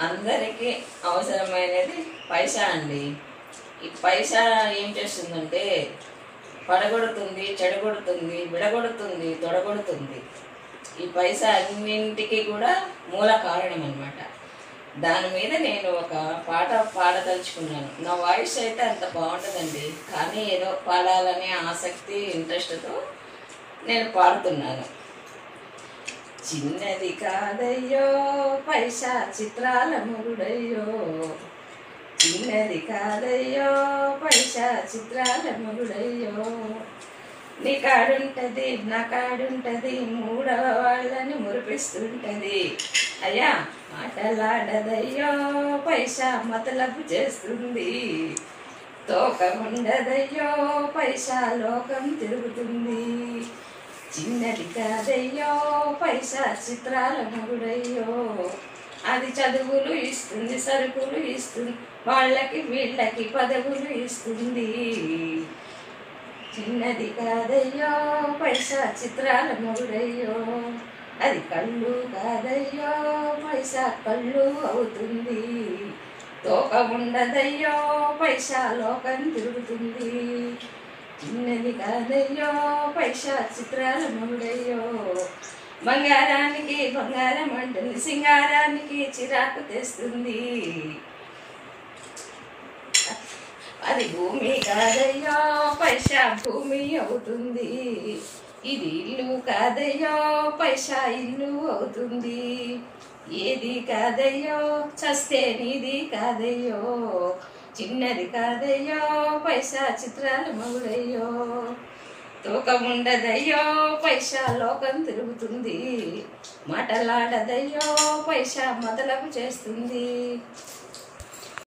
అందరికీ అవసరమైనది పైసా అండి. ఈ పైసా ఏం చేస్తుందంటే పడగొడుతుంది, చెడగొడుతుంది, విడగొడుతుంది, తొడగొడుతుంది. ఈ పైసా అన్నింటికి కూడా మూల కారణం అన్నమాట. దాని మీద నేను ఒక పాట పాడదలుచుకున్నాను. నా వాయిస్ అయితే అంత బాగుంటుందండి, కానీ ఏదో పాడాలనే ఆసక్తి ఇంట్రెస్ట్తో నేను పాడుతున్నాను. చిన్నది కాదయ్యో పైసా చిత్రాల మొగుడయ్యో, చిన్నది కాదయ్యో పైసా చిత్రాల మొగుడయ్యో, నీ కాడుంటది నా కాడుంటది మూడవ వాళ్ళని మురిపిస్తుంటది, అయ్యా మాటలాడదయ్యో పైసా మతలబు చేస్తుంది, తోక ఉండదయ్యో పైసా లోకం తిరుగుతుంది, చిన్నది కాదయ్యో పైసా చిత్రాల మొగుడయ్యో, అది చదువులు ఇస్తుంది, సరుకులు ఇస్తుంది, వాళ్ళకి వీళ్ళకి పదవులు ఇస్తుంది, చిన్నది కాదయ్యో పైసా చిత్రాల మొగుడయ్యో, అది కళ్ళు కాదయ్యో పైసా కళ్ళు అవుతుంది, తోక ఉండదయ్యో పైసా లోకం తిరుగుతుంది, చిన్నది కాదయ్యో పైసా చిత్రాల మొగుడయ్యో, బంగారానికి బంగారం అంటుంది, సింగారానికి చిరాకు తెస్తుంది, అది భూమి కాదయ్యో పైసా భూమి అవుతుంది, ఇది ఇల్లు కాదయ్యో పైసా ఇల్లు అవుతుంది, ఏది కాదయ్యో చస్తే నీది కాదయ్యో, చిన్నది కాదయ్యో పైసా చిత్రాల మొగుడయ్యో, తూకం ఉండదయ్యో పైసా లోకం తిరుగుతుంది, మాటలాడదయ్యో పైసా మొదలపు చేస్తుంది.